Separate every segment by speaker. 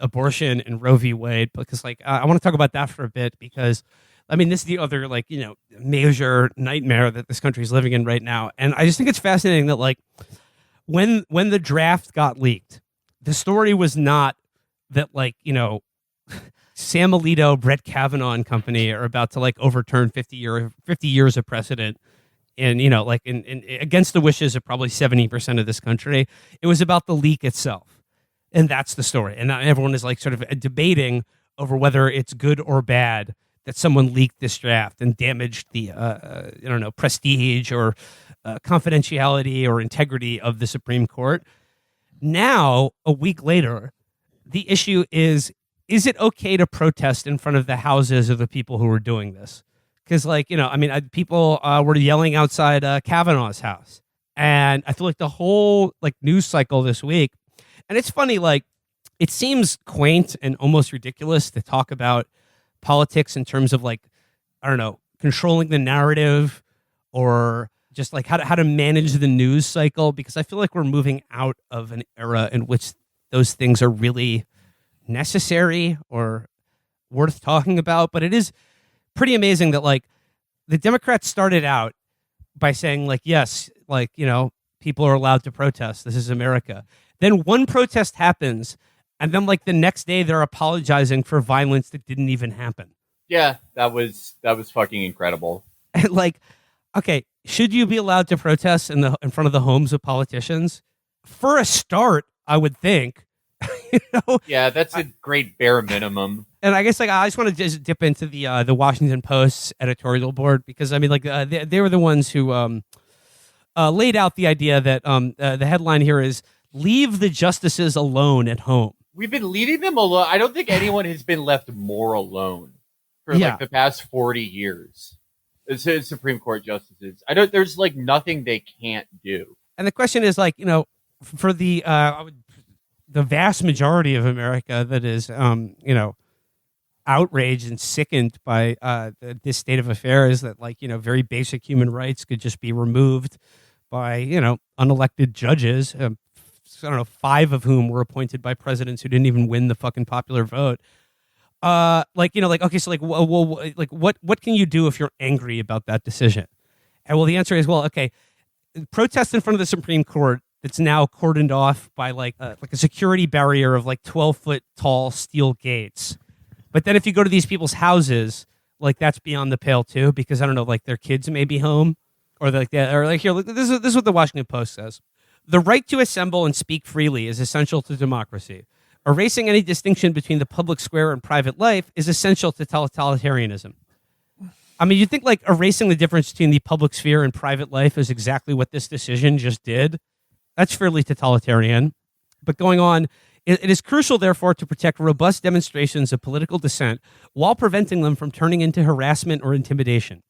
Speaker 1: abortion and Roe v. Wade, because like I want to talk about that for a bit, because I mean, this is the other like, major nightmare that this country is living in right now. And I just think it's fascinating that like when the draft got leaked, the story was not that like, Sam Alito, Brett Kavanaugh and company are about to like overturn 50 years of precedent and, like in against the wishes of probably 70% of this country. It was about the leak itself. And that's the story. And now everyone is like sort of debating over whether it's good or bad that someone leaked this draft and damaged the, prestige or confidentiality or integrity of the Supreme Court. Now, a week later, the issue is it okay to protest in front of the houses of the people who were doing this? Because, people were yelling outside Kavanaugh's house. And I feel like the whole news cycle this week, and it's funny, it seems quaint and almost ridiculous to talk about politics in terms of controlling the narrative or just how to manage the news cycle, because I feel like we're moving out of an era in which those things are really necessary or worth talking about. But it is pretty amazing that the Democrats started out by saying yes, people are allowed to protest. This is America. Then one protest happens, and then the next day they're apologizing for violence that didn't even happen.
Speaker 2: Yeah, that was fucking incredible.
Speaker 1: And okay, should you be allowed to protest in front of the homes of politicians? For a start, I would think.
Speaker 2: Yeah, that's a great bare minimum.
Speaker 1: And I guess I just want to just dip into the Washington Post's editorial board, because I mean they were the ones who laid out the idea that the headline here is "Leave the justices alone at home."
Speaker 2: We've been leaving them alone. I don't think anyone has been left more alone for the past 40 years. It's Supreme Court justices. There's nothing they can't do.
Speaker 1: And the question is for the vast majority of America that is outraged and sickened by this state of affairs, that very basic human rights could just be removed by unelected judges. I don't know, 5 of whom were appointed by presidents who didn't even win the fucking popular vote. Okay, so what can you do if you're angry about that decision? And well, the answer is, okay, protest in front of the Supreme Court that's now cordoned off by a security barrier of 12-foot tall steel gates. But then if you go to these people's houses, that's beyond the pale too, because I don't know, their kids may be home or here. This is what the Washington Post says. The right to assemble and speak freely is essential to democracy. Erasing any distinction between the public square and private life is essential to totalitarianism. I mean, you think erasing the difference between the public sphere and private life is exactly what this decision just did? That's fairly totalitarian. But going on, it is crucial, therefore, to protect robust demonstrations of political dissent while preventing them from turning into harassment or intimidation.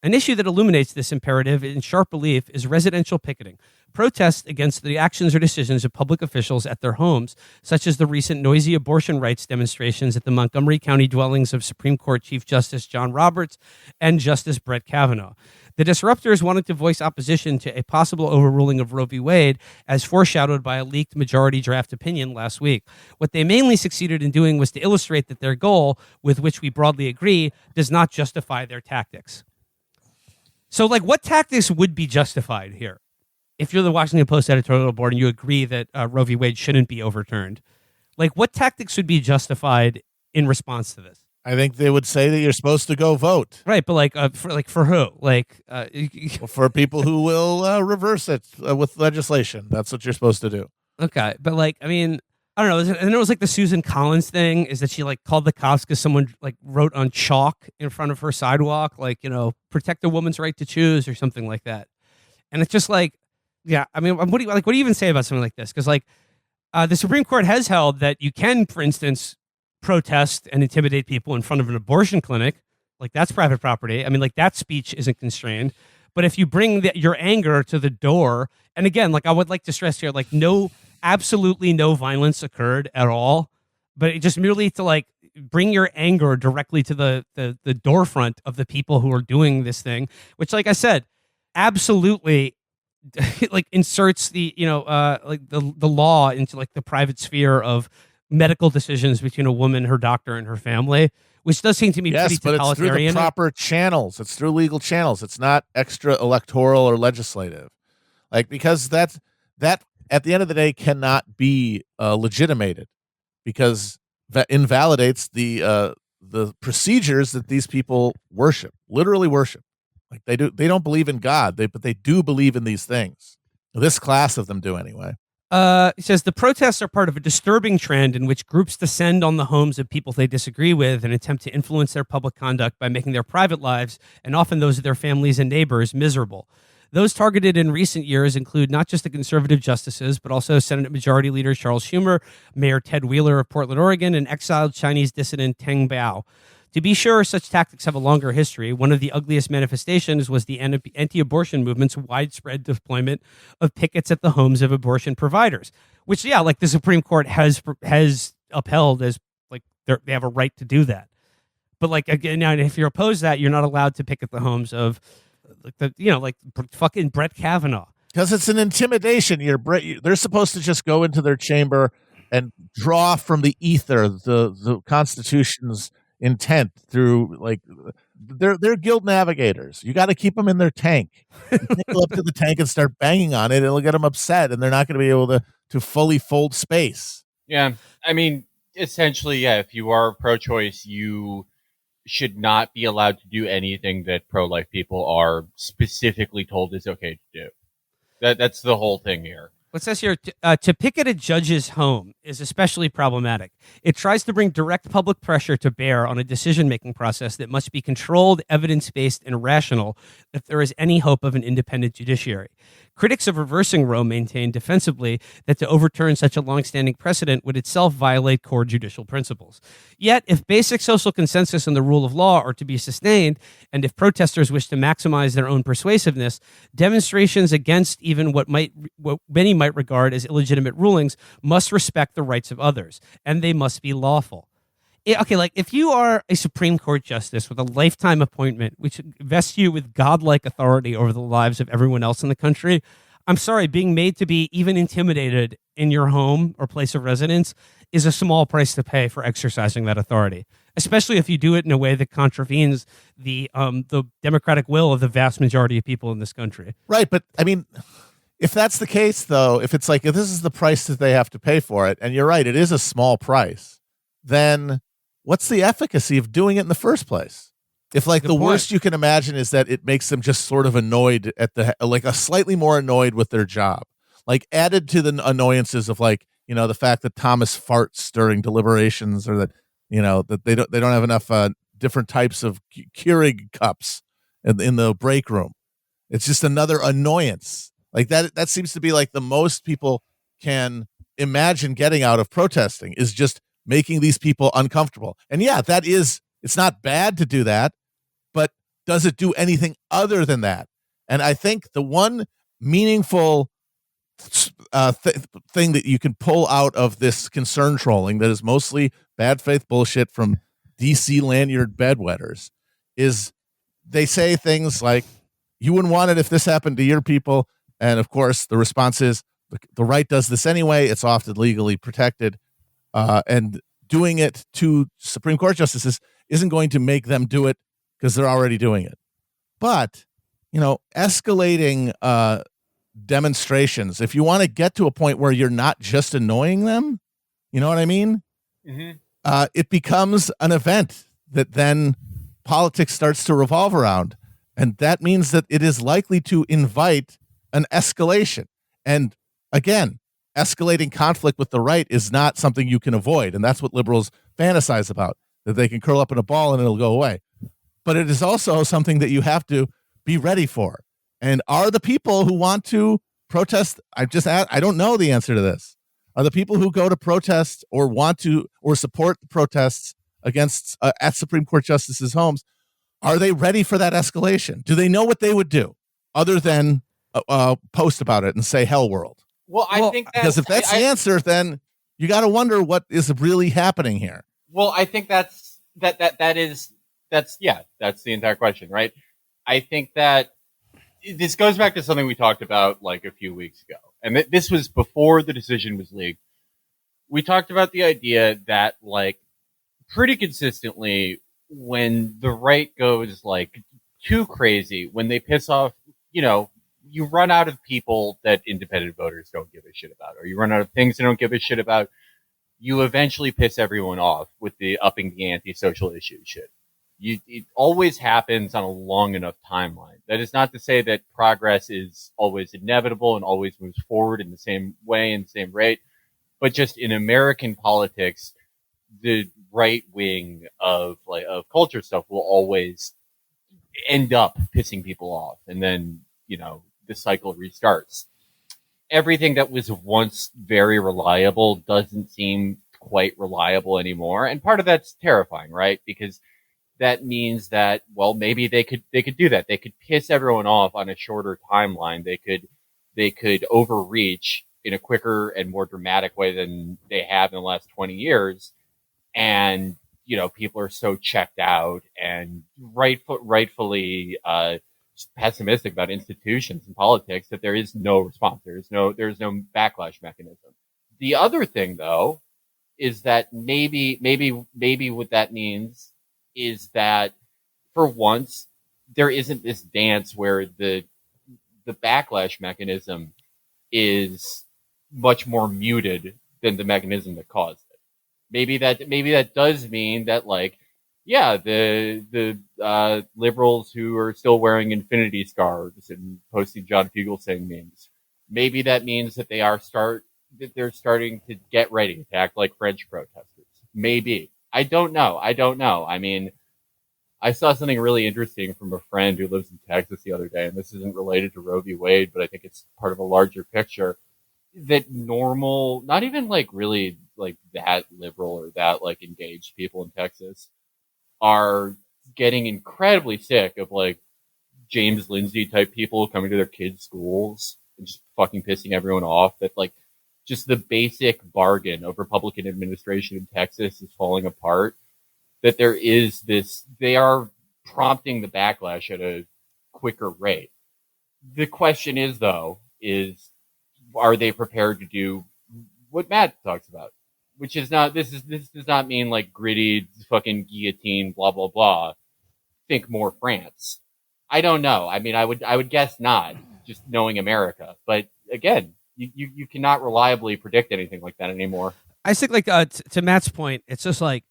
Speaker 1: An issue that illuminates this imperative in sharp relief is residential picketing. Protests against the actions or decisions of public officials at their homes, such as the recent noisy abortion rights demonstrations at the Montgomery County dwellings of Supreme Court Chief Justice John Roberts and Justice Brett Kavanaugh. The disruptors wanted to voice opposition to a possible overruling of Roe v. Wade, as foreshadowed by a leaked majority draft opinion last week. What they mainly succeeded in doing was to illustrate that their goal, with which we broadly agree, does not justify their tactics. So, what tactics would be justified here? If you're the Washington Post editorial board and you agree that Roe v. Wade shouldn't be overturned, what tactics would be justified in response to this?
Speaker 3: I think they would say that you're supposed to go vote.
Speaker 1: Right, but for who?
Speaker 3: For people who will reverse it with legislation. That's what you're supposed to do.
Speaker 1: Okay, but I mean, I don't know. And it was the Susan Collins thing, is that she called the cops because someone wrote on chalk in front of her sidewalk, protect a woman's right to choose or something like that. And it's just yeah, I mean, what do you even say about something like this? Because the Supreme Court has held that you can, for instance, protest and intimidate people in front of an abortion clinic. That's private property. I mean, that speech isn't constrained. But if you bring your anger to the door, and again, I would like to stress here, absolutely no violence occurred at all, but it just merely to bring your anger directly to the door front of the people who are doing this thing, which, like I said, absolutely inserts the the law into the private sphere of medical decisions between a woman, her doctor, and her family, which does seem to me pretty
Speaker 3: but it's through the
Speaker 1: totalitarian.
Speaker 3: proper channels. It's through legal channels. It's not extra electoral or legislative. Like, because that at the end of the day cannot be legitimated, because that invalidates the procedures that these people worship, literally worship. Like, they don't believe in God, but they do believe in these things. This class of them do anyway.
Speaker 1: It says the protests are part of a disturbing trend in which groups descend on the homes of people they disagree with and attempt to influence their public conduct by making their private lives, and often those of their families and neighbors, miserable. Those targeted in recent years include not just the conservative justices, but also Senate Majority Leader Charles Schumer, Mayor Ted Wheeler of Portland, Oregon, and exiled Chinese dissident Teng Bao. To be sure, such tactics have a longer history. One of the ugliest manifestations was the anti-abortion movement's widespread deployment of pickets at the homes of abortion providers, which, yeah, like the Supreme Court has upheld as like they have a right to do that. But like, again, now if you oppose that, you're not allowed to picket the homes of like fucking Brett Kavanaugh.
Speaker 3: Because it's an intimidation. They're supposed to just go into their chamber and draw from the ether the Constitution's intent through, like, they're guild navigators. You got to keep them in their tank. You can't go up to the tank and start banging on it. It'll get them upset, and they're not going to be able to fully fold space.
Speaker 2: Yeah, I mean, essentially, yeah. If you are pro-choice, you should not be allowed to do anything that pro-life people are specifically told is okay to do. That's the whole thing here.
Speaker 1: What says here, to picket a judge's home is especially problematic. It tries to bring direct public pressure to bear on a decision-making process that must be controlled, evidence-based, and rational if there is any hope of an independent judiciary. Critics of reversing Roe maintain defensively that to overturn such a long-standing precedent would itself violate core judicial principles. Yet, if basic social consensus and the rule of law are to be sustained, and if protesters wish to maximize their own persuasiveness, demonstrations against even what many might regard as illegitimate rulings must respect the rights of others, and they must be lawful. Okay, like if you are a Supreme Court justice with a lifetime appointment, which vests you with godlike authority over the lives of everyone else in the country, I'm sorry, being made to be even intimidated in your home or place of residence is a small price to pay for exercising that authority, especially if you do it in a way that contravenes the democratic will of the vast majority of people in this country.
Speaker 3: Right, but I mean, if that's the case, though, if it's like, if this is the price that they have to pay for it, and you're right, it is a small price, then what's the efficacy of doing it in the first place? If like the worst you can imagine is that it makes them just sort of annoyed a slightly more annoyed with their job, like added to the annoyances of, like, the fact that Thomas farts during deliberations, or that, that they don't have enough different types of Keurig cups in the break room. It's just another annoyance. Like that seems to be like the most people can imagine getting out of protesting, is just making these people uncomfortable. And yeah, it's not bad to do that, but does it do anything other than that? And I think the one meaningful thing that you can pull out of this concern trolling that is mostly bad faith bullshit from DC lanyard bedwetters is they say things like, you wouldn't want it if this happened to your people. And of course, the response is the right does this anyway. It's often legally protected. And doing it to Supreme Court justices isn't going to make them do it because they're already doing it. But, escalating demonstrations, if you want to get to a point where you're not just annoying them, you know what I mean? Mm-hmm. It becomes an event that then politics starts to revolve around. And that means that it is likely to invite an escalation. And again, escalating conflict with the right is not something you can avoid. And that's what liberals fantasize about, that they can curl up in a ball and it'll go away. But it is also something that you have to be ready for. And are the people who want to protest, I don't know the answer to this. Are the people who go to protest or want to or support the protests against at Supreme Court justices' homes, are they ready for that escalation? Do they know what they would do other than post about it and say hell world?
Speaker 2: Well, I think
Speaker 3: because if that's the answer, then you got to wonder what is really happening here.
Speaker 2: Well, I think that's the entire question, right? I think that this goes back to something we talked about like a few weeks ago, and this was before the decision was leaked, we talked about the idea that like pretty consistently when the right goes like too crazy, when they piss off, you run out of people that independent voters don't give a shit about, or you run out of things they don't give a shit about, you eventually piss everyone off with the upping the anti-social issue shit. It always happens on a long enough timeline. That is not to say that progress is always inevitable and always moves forward in the same way and the same rate, but just in American politics, the right wing of culture stuff will always end up pissing people off, and then the cycle restarts. Everything that was once very reliable doesn't seem quite reliable anymore, and part of that's terrifying, right? Because that means that, well, maybe they could do that. They could piss everyone off on a shorter timeline. They could overreach in a quicker and more dramatic way than they have in the last 20 years. And, people are so checked out and rightfully pessimistic about institutions and politics that there is no response. There's no backlash mechanism. The other thing, though, is that maybe what that means is that for once there isn't this dance where the backlash mechanism is much more muted than the mechanism that caused it. Maybe that does mean that, like, yeah, the liberals who are still wearing infinity scarves and posting John Fugelsang memes, maybe that means that they're starting to get ready to act like French protesters. Maybe. I don't know. I mean, I saw something really interesting from a friend who lives in Texas the other day, and this isn't related to Roe v. Wade, but I think it's part of a larger picture, that normal, not even like really like that liberal or that like engaged people in Texas are getting incredibly sick of like James Lindsay type people coming to their kids' schools and just fucking pissing everyone off. That like just the basic bargain of Republican administration in Texas is falling apart. That they are prompting the backlash at a quicker rate. The question is, though, are they prepared to do what Matt talks about? Which is not, this does not mean like gritty fucking guillotine, blah, blah, blah. Think more France. I don't know. I mean, I would guess not, just knowing America. But again, you cannot reliably predict anything like that anymore.
Speaker 1: I think like to Matt's point, it's just like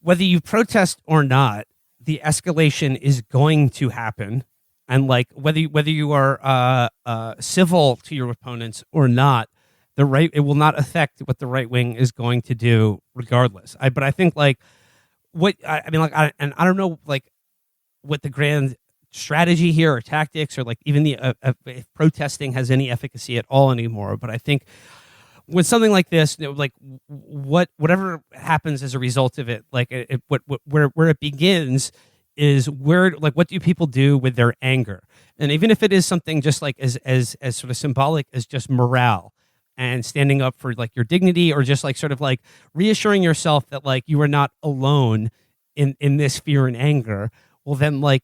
Speaker 1: whether you protest or not, the escalation is going to happen. And like whether you are civil to your opponents or not, it will not affect what the right wing is going to do regardless. But I think like I don't know like what the grand strategy here or tactics or like even the if protesting has any efficacy at all anymore. But I think with something like this, like whatever happens as a result of it, like where it begins is where, like, what do people do with their anger? And even if it is something just like as sort of symbolic as just morale and standing up for like your dignity, or just like sort of like reassuring yourself that like you are not alone in this fear and anger. Well, then like,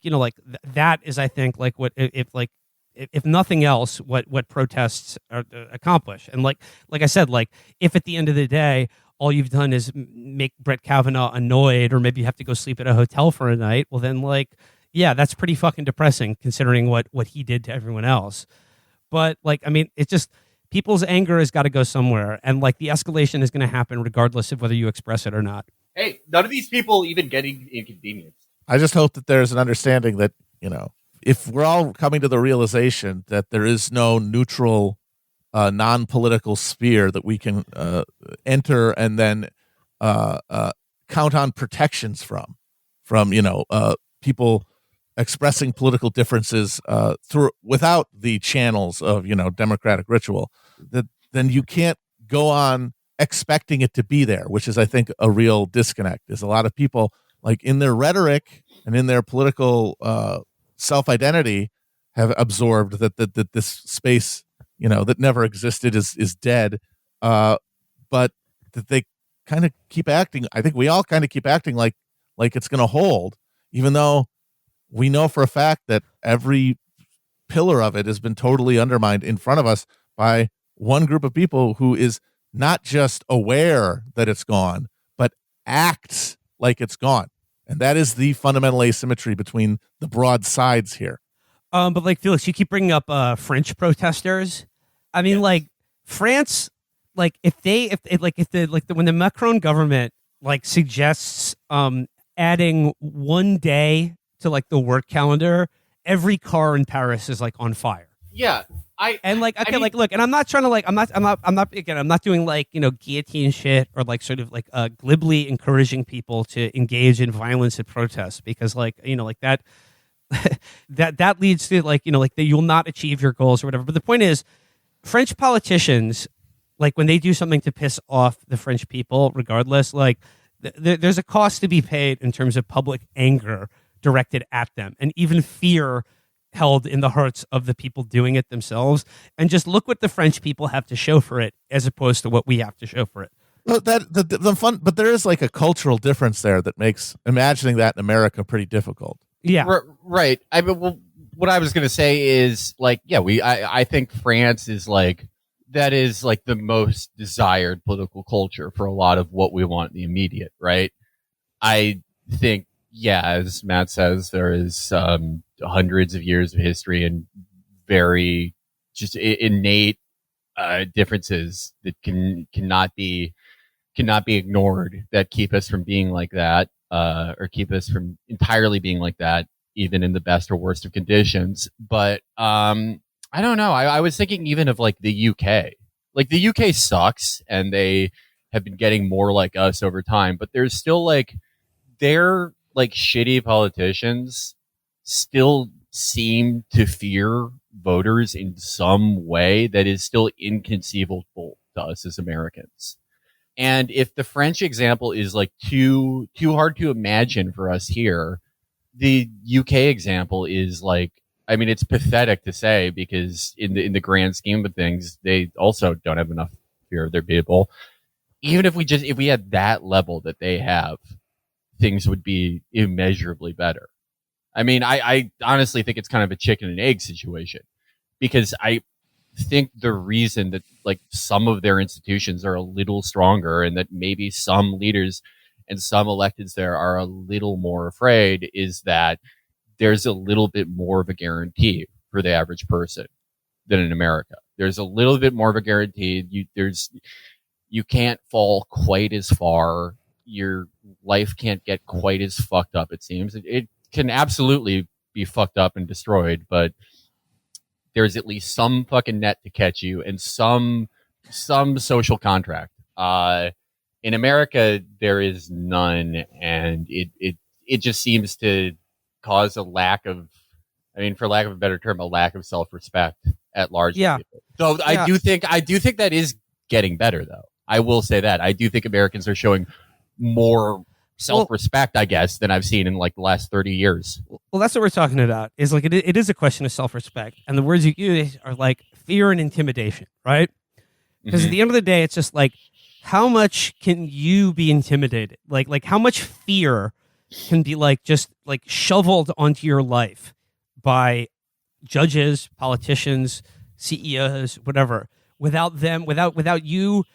Speaker 1: that is, I think, like what if nothing else, what protests accomplish. And like I said, like if at the end of the day, all you've done is make Brett Kavanaugh annoyed, or maybe you have to go sleep at a hotel for a night, well then like, yeah, that's pretty fucking depressing considering what he did to everyone else. But like, I mean, it's just people's anger has got to go somewhere. And like the escalation is going to happen regardless of whether you express it or not.
Speaker 2: Hey, none of these people even getting inconvenienced.
Speaker 3: I just hope that there's an understanding that, if we're all coming to the realization that there is no neutral, non-political sphere that we can enter and then count on protections from people expressing political differences without the channels of democratic ritual, that then you can't go on expecting it to be there, which is, I think, a real disconnect. There's a lot of people, like, in their rhetoric and in their political self-identity, have absorbed that this space that never existed is dead, but that they kind of keep acting. I think we all kind of keep acting like it's going to hold, even though we know for a fact that every pillar of it has been totally undermined in front of us by one group of people who is not just aware that it's gone, but acts like it's gone. And that is the fundamental asymmetry between the broad sides here.
Speaker 1: But like Felix, you keep bringing up French protesters. I mean, like France, like when the Macron government like suggests adding one day to like the work calendar, every car in Paris is like on fire.
Speaker 2: Yeah.
Speaker 1: Look, and I'm not trying to like, I'm not doing like, guillotine shit or like sort of like glibly encouraging people to engage in violence at protests because like, like that, that leads to like, like that you'll not achieve your goals or whatever. But the point is, French politicians, like when they do something to piss off the French people, regardless, like there's a cost to be paid in terms of public anger directed at them and even fear held in the hearts of the people doing it themselves. And just look what the French people have to show for it as opposed to what we have to show for it.
Speaker 3: Well, the fun, but there is like a cultural difference there that makes imagining that in America pretty difficult.
Speaker 1: Yeah.
Speaker 2: Right. I mean, well, what I was going to say is like, yeah, I think France is like, that is like the most desired political culture for a lot of what we want in the immediate, right? I think, yeah, as Matt says, there is hundreds of years of history and very just innate differences that cannot be ignored that keep us from being like that, or keep us from entirely being like that, even in the best or worst of conditions. But I don't know. I was thinking even of like the UK. Like the UK sucks, and they have been getting more like us over time. But there's still like their like shitty politicians still seem to fear voters in some way that is still inconceivable to us as Americans. And if the French example is like too hard to imagine for us here, the UK example is like, I mean, it's pathetic to say because in the grand scheme of things, they also don't have enough fear of their people. Even if we had that level that they have, things would be immeasurably better. I mean, I honestly think it's kind of a chicken and egg situation because I think the reason that like some of their institutions are a little stronger and that maybe some leaders and some electeds there are a little more afraid is that there's a little bit more of a guarantee for the average person than in America. There's a little bit more of a guarantee. You can't fall quite as far. Your life can't get quite as fucked up, it seems. It can absolutely be fucked up and destroyed, but there's at least some fucking net to catch you and some social contract. In America, there is none, and it just seems to cause a lack of, I mean, for lack of a better term, a lack of self-respect at large.
Speaker 1: Yeah.
Speaker 2: People. So yeah. I do think that is getting better, though. I will say that. I do think Americans are showing more self-respect, I guess, than I've seen in like the last 30 years.
Speaker 1: Well, that's what we're talking about. Is like it is a question of self-respect, and the words you use are like fear and intimidation, right? Because at the end of the day, it's just like, how much can you be intimidated? Like how much fear can be like just like shoveled onto your life by judges, politicians, CEOs, whatever, without you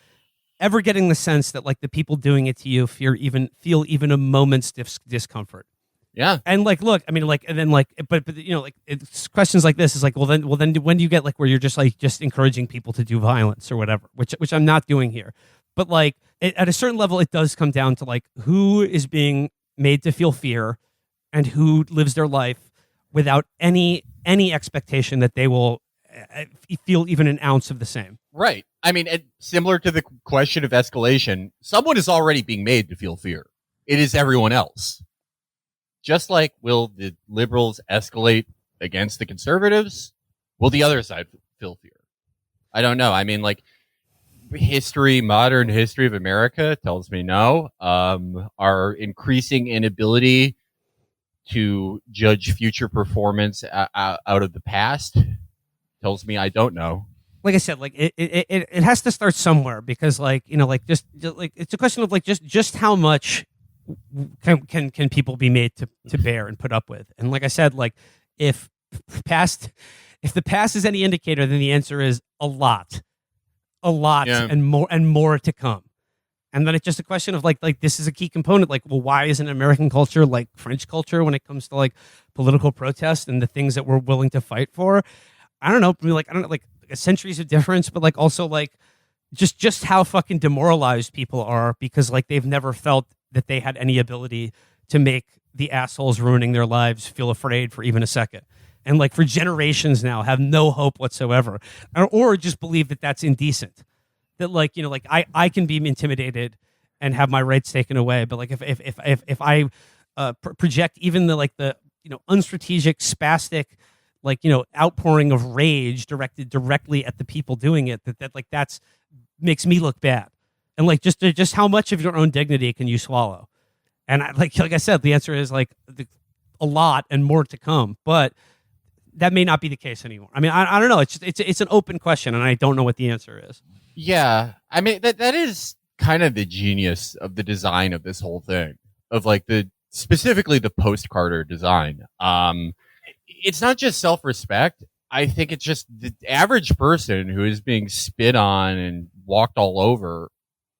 Speaker 1: ever getting the sense that like the people doing it to you feel even a moment's discomfort.
Speaker 2: Yeah.
Speaker 1: And like, look, I mean, like, and then like, but like it's questions like this is like, well then when do you get like where you're just encouraging people to do violence or whatever, which I'm not doing here. But like at a certain level, it does come down to like who is being made to feel fear and who lives their life without any expectation that they will feel even an ounce of the same.
Speaker 2: Right. I mean, similar to the question of escalation, someone is already being made to feel fear. It is everyone else. Just like, will the liberals escalate against the conservatives? Will the other side feel fear? I don't know. I mean, like, modern history of America tells me no. Our increasing inability to judge future performance out of the past tells me I don't know.
Speaker 1: Like I said, like it has to start somewhere because like, like just like it's a question of like just how much can people be made to bear and put up with. And like I said, like if the past is any indicator, then the answer is a lot. a lot and more to come. And then it's just a question of like this is a key component. Like, well, why isn't American culture like French culture when it comes to like political protest and the things that we're willing to fight for? I don't know. Like, I don't know, like centuries of difference, but like also like just how fucking demoralized people are because like they've never felt that they had any ability to make the assholes ruining their lives feel afraid for even a second. And like for generations now have no hope whatsoever, or just believe that that's indecent. That like, you know, like I can be intimidated and have my rights taken away, but like if I project even the like the, you know, unstrategic, spastic, like, you know, outpouring of rage directed directly at the people doing it, that like that's makes me look bad. And like just how much of your own dignity can you swallow? And like I said, the answer is like a lot and more to come, but that may not be the case anymore. I mean, I don't know. It's an open question, and I don't know what the answer is.
Speaker 2: Yeah, I mean that is kind of the genius of the design of this whole thing, of like specifically the post-Carter design. It's not just self-respect. I think it's just the average person who is being spit on and walked all over.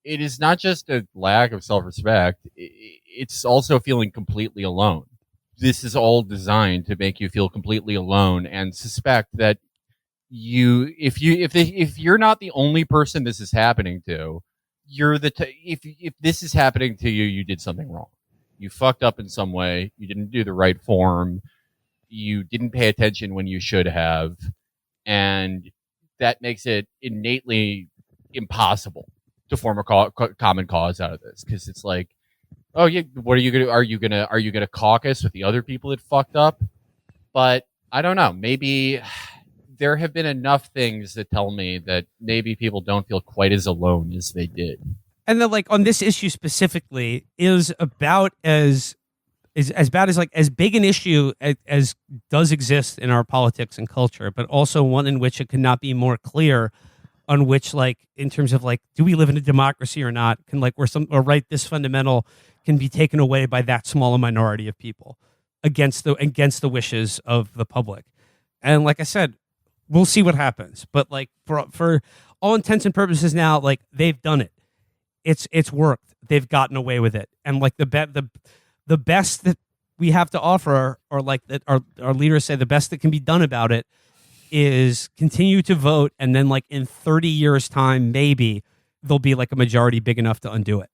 Speaker 2: It is not just a lack of self-respect. It's also feeling completely alone. This is all designed to make you feel completely alone and suspect that if you're not the only person this is happening to, you're if this is happening to you, you did something wrong. You fucked up in some way. You didn't do the right form. You didn't pay attention when you should have, and that makes it innately impossible to form a common cause out of this, because it's like, oh yeah, what are you gonna? Are you gonna caucus with the other people that fucked up? But I don't know. Maybe there have been enough things that tell me that maybe people don't feel quite as alone as they did.
Speaker 1: And then, like on this issue specifically, is about as bad as like as big an issue as does exist in our politics and culture, but also one in which it could not be more clear on which, like, in terms of like, do we live in a democracy or not? Can like where some or right this fundamental can be taken away by that small a minority of people against the wishes of the public. And like I said, we'll see what happens. But like for all intents and purposes now, like they've done it. It's worked. They've gotten away with it. And like the best that we have to offer, or like that our leaders say, the best that can be done about it is continue to vote, and then like in 30 years time, maybe there'll be like a majority big enough to undo it.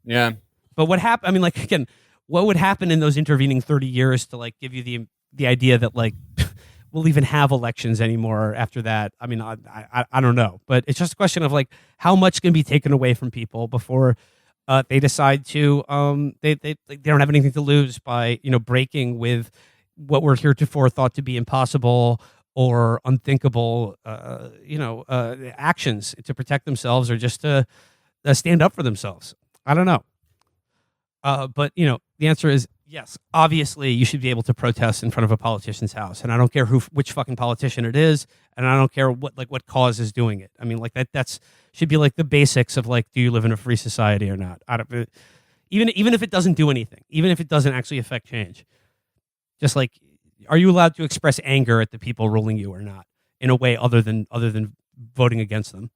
Speaker 2: Yeah.
Speaker 1: But what happened? I mean, like again, what would happen in those intervening 30 years to like give you the idea that like we'll even have elections anymore after that? I mean, I don't know, but it's just a question of like how much can be taken away from people before they decide to they don't have anything to lose by, you know, breaking with what were heretofore thought to be impossible or unthinkable actions to protect themselves, or just to stand up for themselves. I don't know. But, you know, the answer is yes. Obviously, you should be able to protest in front of a politician's house, and I don't care which fucking politician it is, and I don't care what cause is doing it. I mean, like that's should be like the basics of like, do you live in a free society or not? Even if it doesn't do anything, even if it doesn't actually affect change, just like, are you allowed to express anger at the people ruling you or not in a way other than voting against them?